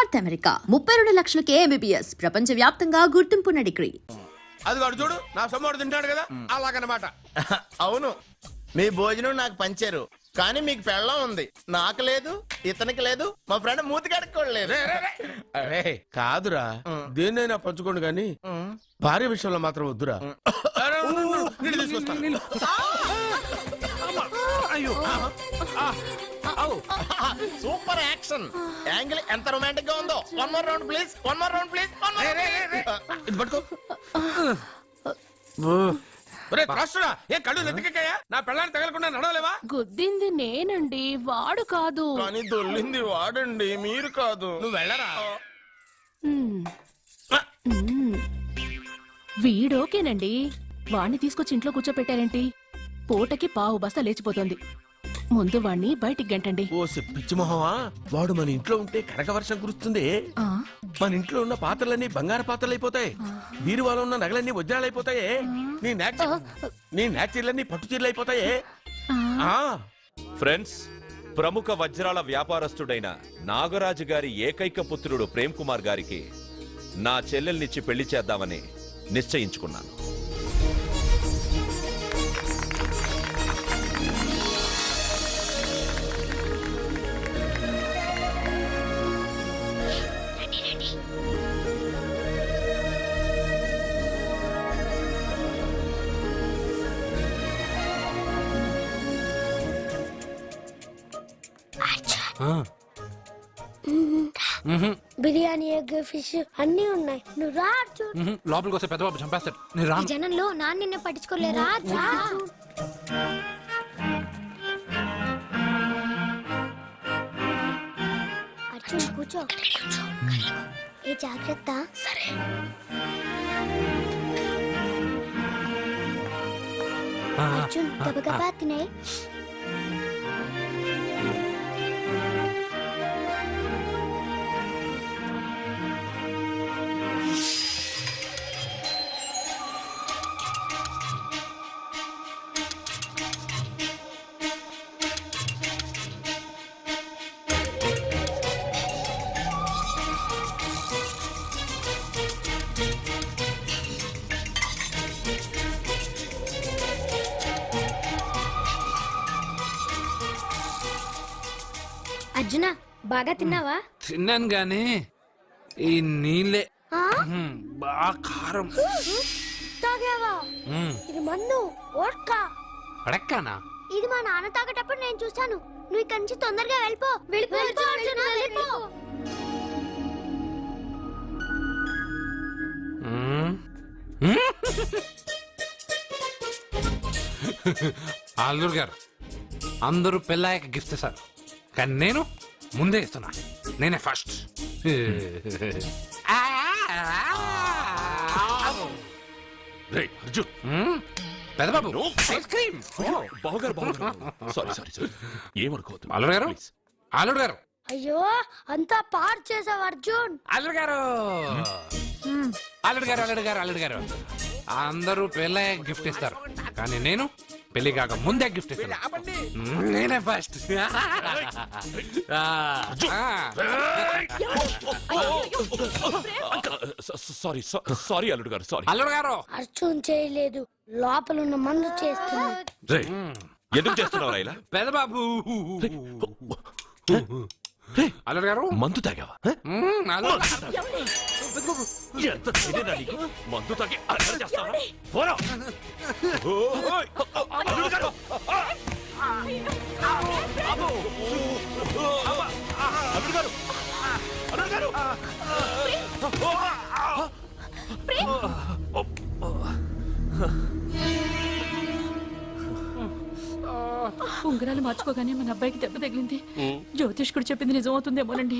North America 32 లక్షలకే MBBS ప్రపంచవ్యాప్తంగా గుర్తింపున్న degree. అది వాడు చూడు నా సొమ్మడు తింటాడు కదా అలాగనమాట. అవును, మీ భోజనం నాకు పంచారు కానీ మీకు పెళ్ళం ఉంది, నాకు లేదు, ఇతనికి లేదు, మా ఫ్రెండ్ మూతి కడుక్కోలేదు. అరే కాదురా, దేన్నైనా పంచుకోండి గాని భార్య విషయంలో మాత్రం వద్దురా. నీళ్ళు తీసుకొస్తా. సూపర్ యాక్షన్ యాంగిల్ ఎంత రొమాంటిక్ గా ఉందో. One more round please, one more round please. ఇది పట్టుకో. ఏ కళ్ళు నెత్తికెక్కాయా? నా పెళ్ళాన్ని తగలకుండా నడవలేవా? గుద్దింది నేనండి, వాడు కాదు. కానీ దొల్లింది వాడండి, మీరు కాదు. నువ్వు వెళ్ళరా. వీడోకేనండి, వాణ్ణి తీసుకొచ్చి ఇంట్లో కూర్చోపెట్టారేంటి? పూటకి పావు బస్తా లేచిపోతుంది. ముందు వాణ్ణి బయటికి గంటండి. ఓ పిచ్చి మొహమా, వాడు మన ఇంట్లో ఉంటే కనక వర్షం కురుస్తుంది. మన ఇంట్లో ఉన్న పాత్రలన్నీ బంగారు పాత్రలు అయిపోతాయి, బీరువాలో ఉన్న నగలన్నీ వజ్రాలు అయిపోతాయి, నీ నాచీర్లన్నీ పట్టు చీరలు అయిపోతాయి. ఫ్రెండ్స్, ప్రముఖ వజ్రాల వ్యాపారస్తుడైన నాగరాజు గారి ఏకైక పుత్రుడు ప్రేమ్ కుమార్ గారికి నా చెల్లెల్నిచ్చి పెళ్లి చేద్దామని నిశ్చయించుకున్నాను. బిర్యానీ, ఎగ్, ఫిష్ అన్ని ఉన్నాయి. నువ్వు రా అర్జున్. లోపలికి వస్తే పెద్దబాబు చంపేస్తాడు. నేను రాను. జనంలో నాన్న నిన్ను పట్టించుకోలేరా? అర్జున్ కూర్చో. ఏ జాగ్రత్త. సరే. అర్జున్ గబగబా తినే. అర్జున బాగా తిన్నావా? తిన్నాను గాని ఈ నీళ్ళే బాగా కారం. తాగావా? ఇది మందు, వోడ్కా. అడక్కానా? ఇది మా నాన్న తాగేటప్పుడు నేను చూసాను. నువ్వు ఇక్కడి నుంచి తొందరగా వెళ్ళిపో. వెళ్ళిపో అర్జున, వెళ్ళిపో. అల్లుడు గారు, అందరూ పెళ్ళాయక గిఫ్ట్ ఇస్తారు కానీ నేను ముందే ఇస్తున్నా. నేనే ఫస్ట్. పెద్దబాబు ఐస్ క్రీమ్. అల్లుడు గారు, అల్లుడు గారు. అయ్యో అంతా పాడు చేసావు అర్జున్. అల్లుడు గారు, అల్లుడు గారు, అల్లుడు గారు, అల్లుడు గారు, అందరూ పెళ్ళాయక గిఫ్ట్ ఇస్తారు కానీ నేను పెళ్లి కాక ముందే గిఫ్ట్ ఇస్తాను. నేనే ఫస్ట్. సారీ అల్లుడు గారు, సారీ. అల్లుడు గారు, అర్జున్ చేయలేదు, లోపల ఉన్న మందు చేస్తున్నాడు. ఎందుకు చేస్తున్నావు ఇలా? పెద్దబాబు. అల్లుడు గారు, మందు తాగావా? ఎంత ధైర్యం నీకు? మందు తాగి అల్లరి చేస్తావా? పోరా. అల్లుడు గారు. అల్లుడు గారు, అల్లుడు గారు. ఉంగరాలు మార్చుకోగానే మన అబ్బాయికి దెబ్బ తగిలింది. జ్యోతిష్కుడు చెప్పింది నిజమవుతుందేమోనండి.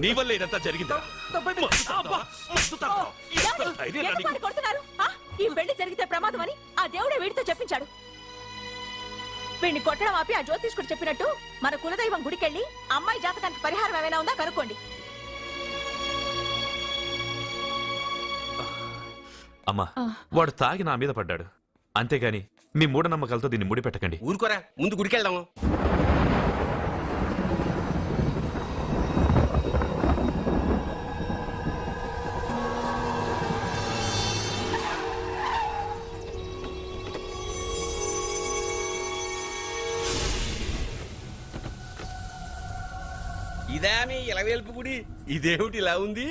నీ వల్ల ఇదంతా జరిగిందా? ఈ పెళ్లి జరిగితే ప్రమాదం అని ఆ దేవుడే వీడితో చెప్పించాడు. వీడిని కొట్టడం ఆపి ఆ జ్యోతిష్కుడు చెప్పినట్టు మన కులదైవం గుడికెళ్ళి అమ్మాయి జాతకానికి పరిహారం ఏమైనా ఉందా కనుక్కోండి. అమ్మా, వాడు తాగి నా మీద పడ్డాడు, అంతేగాని మీ మూఢనమ్మకాలతో దీన్ని ముడిపెట్టకండి. ఊరుకోరా, ముందు గుడికెళ్దాము. ఇదే మీ ఇలవేల్పు గుడి ఇదేమిటి ఇలా ఉంది?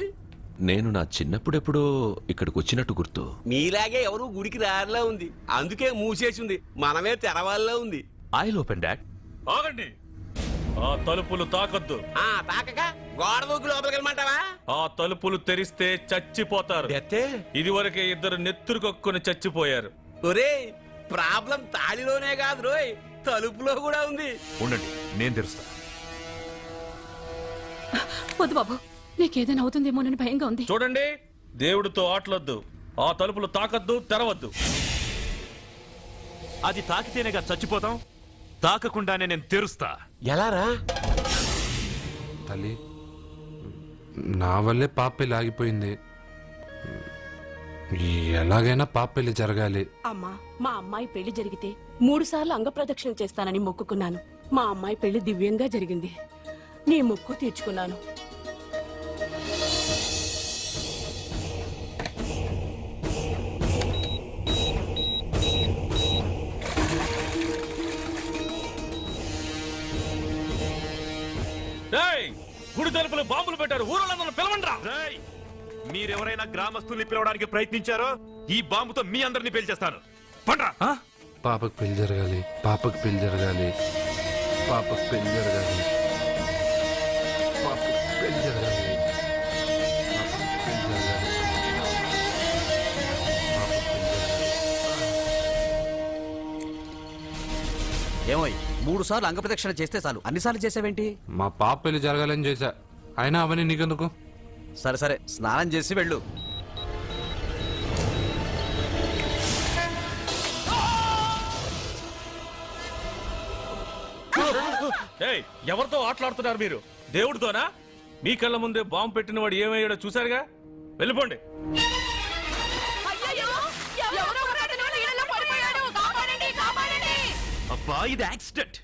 నేను నా చిన్నప్పుడెప్పుడో ఇక్కడికి వచ్చినట్టు గుర్తు. మీలాగే ఎవరు గుడికి రారులా ఉంది, అందుకే మూసేసి ఉంది. మనమే తెరవాళ్ళలో ఉంది. I'll open dad. ఆగండి, ఆ తలుపులు తాకొద్దు. ఆ తాకక గోడ దూకి లోపలికి వెళ్ళమంటావా? ఆ తలుపులు తెరిస్తే చచ్చిపోతారు. ఇదివరకే ఇద్దరు నెత్తురు కొక్కుని చచ్చిపోయారు. ఒరేయ్, ప్రాబ్లం తాళిలోనే కాదు రోయ్, తలుపులో కూడా ఉంది. ఉండండి, నేను తెరుస్తా. వద్దు బాబు, నీకేదైనా అవుతుందేమోనని భయంగా ఉంది. చూడండి, దేవుడితో ఆటలొద్దు. ఆ తలుపులు తాకద్దు, తెరవద్దు. అది తాకితేనేగా చచ్చిపోతాం, తాకకుండానే నేను తెరుస్తా. ఎలారా? తల్లి, నా వల్లే పాప పెళ్లి ఆగిపోయింది. ఎలాగైనా పాప పెళ్లి జరగాలి. అమ్మా, మా అమ్మాయి పెళ్లి జరిగితే 3 సార్లు అంగప్రదక్షిణ చేస్తానని మొక్కుకున్నాను. మా అమ్మాయి పెళ్లి దివ్యంగా జరిగింది. నీ మొక్కు తీర్చుకున్నాను. రేయ్, గుడి తలుపులు బాంబులు పెట్టారు, ఊరోళ్ళందరూ పిలవండ్రా. మీరెవరైనా గ్రామస్తుల్ని పిలవడానికి ప్రయత్నించారో ఈ బాంబుతో మీ అందరినీ పేల్చేస్తాను. పండ్రా. పాపకు పెళ్లి జరగాలి, పాపకు పెళ్లి జరగాలి, పాపకు పెళ్లి జరగాలి, పాపకు పెళ్లి జరగాలి, పాపకు పెళ్లి జరగాలి, పాపకు పెళ్లి జరగాలి. ఏమోయ్, 3 సార్లు అంగప్రదక్షిణ చేస్తే చాలు, అన్నిసార్లు చేసావేంటి? మా పాప పెళ్లి జరగాలని చేశా, అయినా అవన్నీ నీకెందుకు? సరే సరే, స్నానం చేసి వెళ్ళు. ఏయ్, ఎవరితో ఆటలాడుతున్నారు మీరు? దేవుడితోనా? మీ కళ్ళ ముందే బాంబు పెట్టిన వాడు ఏమయ్యాడో చూశారుగా. వెళ్ళిపోండి. అబ్బా, ఇది యాక్సిడెంట్.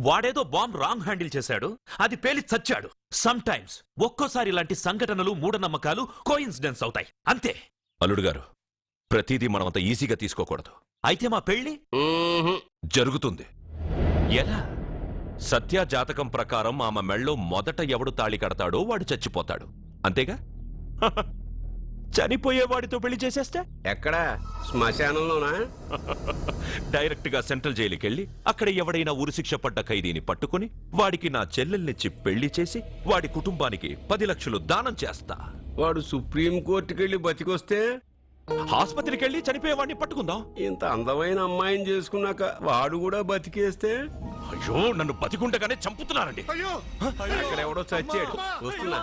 వాడేదో బాంబ్ రాంగ్ హ్యాండిల్ చేశాడు, అది పేలి చచ్చాడు. సమ్ టైమ్స్ ఒక్కోసారి ఇలాంటి సంఘటనలు, మూఢనమ్మకాలు కోఇన్సిడెన్స్ అవుతాయి, అంతే. అల్లుడు గారు, ప్రతిదీ మనమంత ఈజీగా తీసుకోకూడదు. అయితే మా పెళ్లి జరుగుతుంది. ఎలా? సత్య జాతకం ప్రకారం ఆమె మెళ్ళో మొదట ఎవడు తాళి కడతాడో వాడు చచ్చిపోతాడు, అంతేగా? చనిపోయేవాడితో పెళ్లి చేసేస్తే ఎక్కడ? శ్మశానంలోనా? డైరెక్ట్ గా సెంట్రల్ జైలుకెళ్ళి అక్కడ ఎవడైనా ఉరిశిక్ష పడ్డ ఖైదీని పట్టుకుని వాడికి నా చెల్లెల్నిచ్చి పెళ్లి చేసి వాడి కుటుంబానికి 10 లక్షలు దానం చేస్తా. వాడు సుప్రీం కోర్టుకెళ్ళి బతికొస్తే ఆసుపత్రికి చనిపోయేవాడిని పట్టుకుందాం. ఇంత అందమైన అమ్మాయిని చేసుకున్నాక వాడు కూడా బతికేస్తే? అయ్యో, నన్ను బతికుండగానే చంపుతున్నారండి. అక్కడ ఎవడో చచ్చాడు, వస్తున్నా.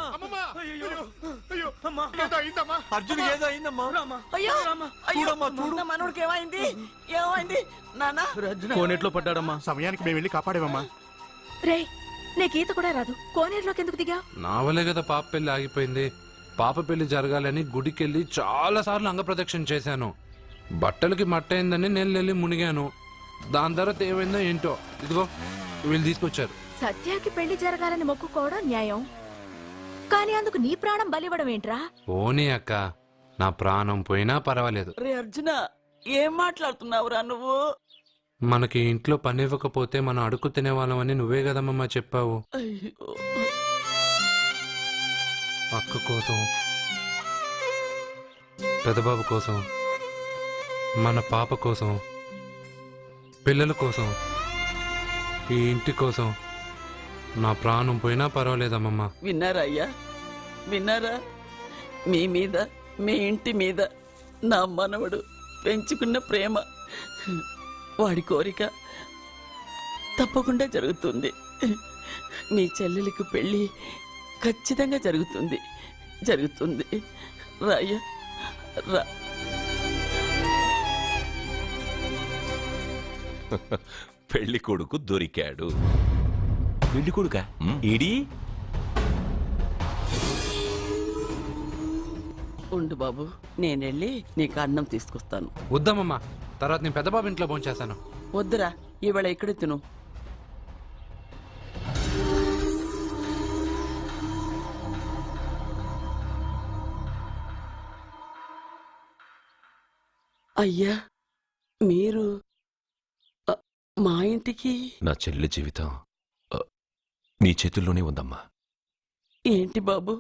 అర్జున్ ఏదో అయిందమ్మా. మనోడికి ఏమైంది? ఏమైంది నాన్న? కోనేట్లో పడ్డాడమ్మా, సమయానికి మేము వెళ్ళి కాపాడేమమ్మా. రే, నీకు ఈత కూడా రాదు, కోనేరులోకి ఎందుకు దిగా? నా వల్లే కదా పాప పెళ్లి ఆగిపోయింది. పాప పెళ్లి జరగాలని గుడికెళ్ళి చాలా సార్లు అంగప్రదక్షిణ చేశాను. బట్టలకి మట్టయిందని నేను వెళ్ళి మునిగాను. దాని తర్వాత ఏమైందో ఏంటో, ఇదిగో వీళ్ళు తీసుకొచ్చారు. సత్యాకి పెళ్లి జరగాలని మొక్కుకోవడం న్యాయం, కానీ అందుకు నీ ప్రాణం బలివ్వడం ఏంట్రా? ఓనీ అక్క, నా ప్రాణం పోయినా పర్వాలేదు. రే అర్జున, ఏం మాట్లాడుతున్నావురా నువ్వు? మనకి ఇంట్లో పని ఇవ్వకపోతే మనం అడుగు తినేవాళ్ళమని నువ్వే కదమ్మా చెప్పావు. అయ్యో, అక్క కోసం, పెదబాబు కోసం, మన పాప కోసం, పిల్లల కోసం, ఈ ఇంటి కోసం నా ప్రాణం పోయినా పర్వాలేదమ్మమ్మా. విన్నారా అయ్యా, విన్నారా? మీ మీద, మీ ఇంటి మీద నా మనవడు పెంచుకున్న ప్రేమ, వాడి కోరిక తప్పకుండా జరుగుతుంది. మీ చెల్లెలికి పెళ్ళి ఖచ్చితంగా జరుగుతుంది, జరుగుతుంది. రాయ్యా, రా. పెళ్లి కొడుకు దొరికాడు. పెళ్లి కొడుకా? ఈడి ఉండు బాబు, నేనెళ్ళి నీకు అన్నం తీసుకొస్తాను. వద్దమ్మమ్మా, తర్వాత నేను పెద్దబాబు ఇంట్లో భోంచేస్తాను. వద్దురా, ఇవాళ ఇక్కడే తిను. అయ్యా, మీరు మా ఇంటికి? నా చెల్లి జీవితం నీ చేతుల్లోనే ఉందమ్మా. ఏంటి బాబు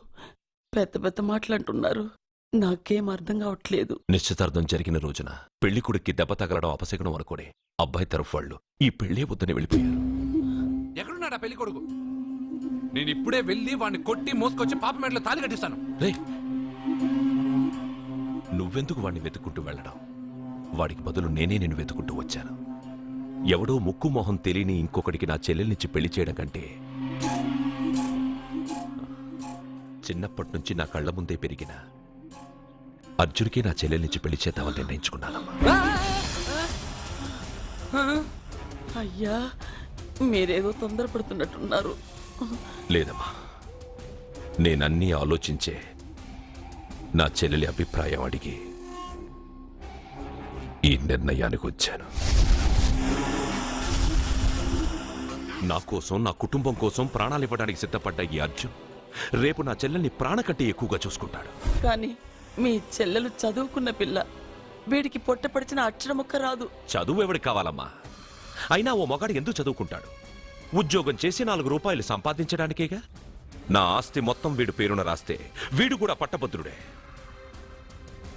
పెద్ద పెద్ద మాటలంటున్నారు నాకేం అర్థం కావట్లేదు. నిశ్చితార్థం జరిగిన రోజున పెళ్లి కొడుక్కి దెబ్బ తగలడం అపశకునం అనుకోని అబ్బాయి తరఫు వాళ్ళు ఈ పెళ్లే వద్దని వెళ్ళిపోయారు. ఎక్కడున్నాడా పెళ్లి కొడుకు? నేను ఇప్పుడే వెళ్ళి వాడిని కొట్టి మోసుకొచ్చి పాప మెడలో తాళి కట్టిస్తాను. రే, నువ్వెందుకు వాడిని వెతుక్కుంటూ వెళ్ళడం? వాడికి బదులు నేనే నిన్ను వెతుకుంటూ వచ్చాను. ఎవడో ముక్కు మొహం తెలియని ఇంకొకడికి నా చెల్లెల్నిచ్చి పెళ్లి చేయడం కంటే చిన్నప్పటి నుంచి నా కళ్ళ ముందే పెరిగిన అర్జున్కి నా చెల్లెల్నిచ్చి పెళ్లి చేద్దామని నిర్ణయించుకున్నానమ్మా. అయ్యా మీరేదో తొందరపడుతున్నట్టున్నారు. లేదమ్మా, నేనన్నీ ఆలోచించే నా చెల్లెలి అభిప్రాయం అడిగి ఈ నిర్ణయానికి వచ్చాను. నా కోసం, నా కుటుంబం కోసం ప్రాణాలివ్వడానికి సిద్ధపడ్డ ఈ అర్జున్ రేపు నా చెల్లెల్ని ప్రాణ కంటే ఎక్కువగా చూసుకుంటాడు. కానీ మీ చెల్లెలు చదువుకున్న పిల్ల, వీడికి పొట్టపడిచిన అక్షరముక్క రాదు. చదువు ఎవడికి కావాలమ్మా? అయినా ఓ మగాడు ఎందుకు చదువుకుంటాడు? ఉద్యోగం చేసి 4 రూపాయలు సంపాదించడానికేగా. నా ఆస్తి మొత్తం వీడు పేరున రాస్తే వీడు కూడా పట్టభద్రుడే.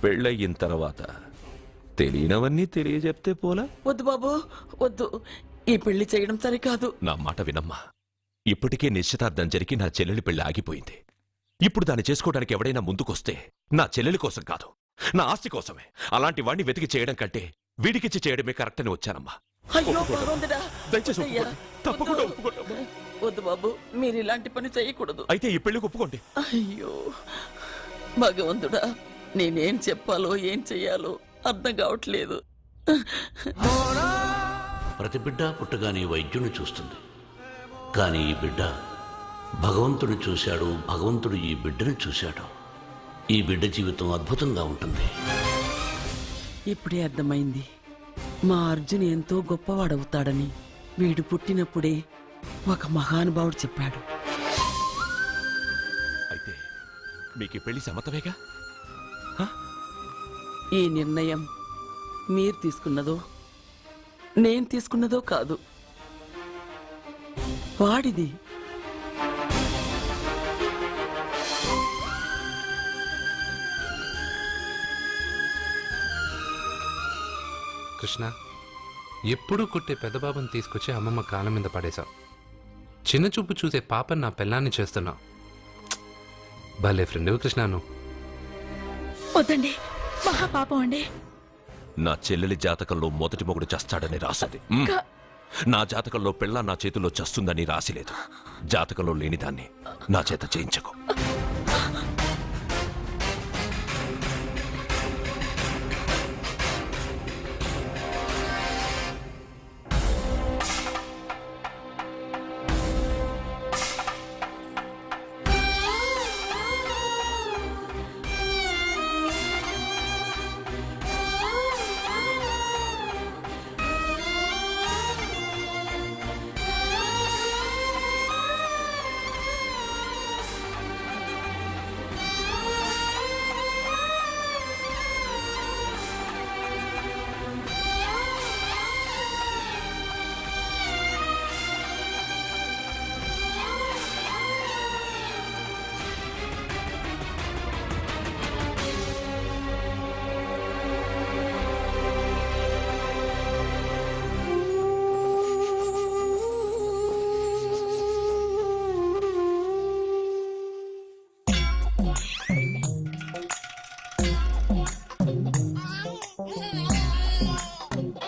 పెళ్ళయిన తర్వాత తెలియనవన్నీ తెలియజెప్తే పోలా? వద్దు బాబు వద్దు, ఈ పెళ్లి చేయడం సరికాదు. నా మాట వినమ్మా. ఇప్పటికే నిశ్చితార్థం జరిగి నా చెల్లెలి పెళ్లి ఆగిపోయింది. ఇప్పుడు దాన్ని చేసుకోవడానికి ఎవడైనా ముందుకొస్తే నా చెల్లెలి కోసం కాదు, నా ఆస్తి కోసమే. అలాంటి వాణ్ణి వెతికి చేయడం కంటే వీడికిచ్చి చేయడమే కరెక్ట్ అని వచ్చానమ్మా. అయ్యో భగవంతుడా, దయచేసి అయ్యా, ఒప్పుకోండి. తప్పకుండా వద్దు. ఒప్పుకోండి. వద్దు బాబు, మీరు ఇలాంటి పని చేయకూడదు. అయితే ఈ పెళ్లికి ఒప్పుకోండి. అయ్యో భగవంతుడా, నేనేం చెప్పాలో ఏం చెయ్యాలో అర్థం కావట్లేదు. ప్రతి బిడ్డ పుట్టగానే వైద్యుని చూస్తుంది, కానీ ఈ బిడ్డ భగవంతుడు చూశాడు, భగవంతుడు ఈ బిడ్డను చూశాడు. ఈ బిడ్డ జీవితం అద్భుతంగా ఉంటుంది. ఇప్పుడే అర్థమైంది, మా అర్జున్ ఎంతో గొప్పవాడవుతాడని. వీడు పుట్టినప్పుడే ఒక మహానుభావుడు చెప్పాడు. అయితే మీకు ఈ పెళ్లి సమ్మతమేగా? ఈ నిర్ణయం మీరు తీసుకున్నదో నేను తీసుకున్నదో కాదు, వాడిది. కృష్ణ, ఎప్పుడూ కొట్టే పెద్దబాబుని తీసుకొచ్చి అమ్మమ్మ కాళ్ళ మీద పడేశావు. చిన్న చూపు చూసే పాపని నా పెళ్ళాన్ని చేస్తున్నావు. భలే ఫ్రెండ్ కృష్ణ నువ్వు. వద్దండి, మహాపాపం అండి. నా చెల్లెలి జాతకంలో మొదటి మొగుడు చస్తాడని రాసింది. నా జాతకంలో పెళ్ళ నా చేతిలో చస్తుందని రాసిలేదు. జాతకంలో లేనిదాన్ని నా చేత చేయించకు.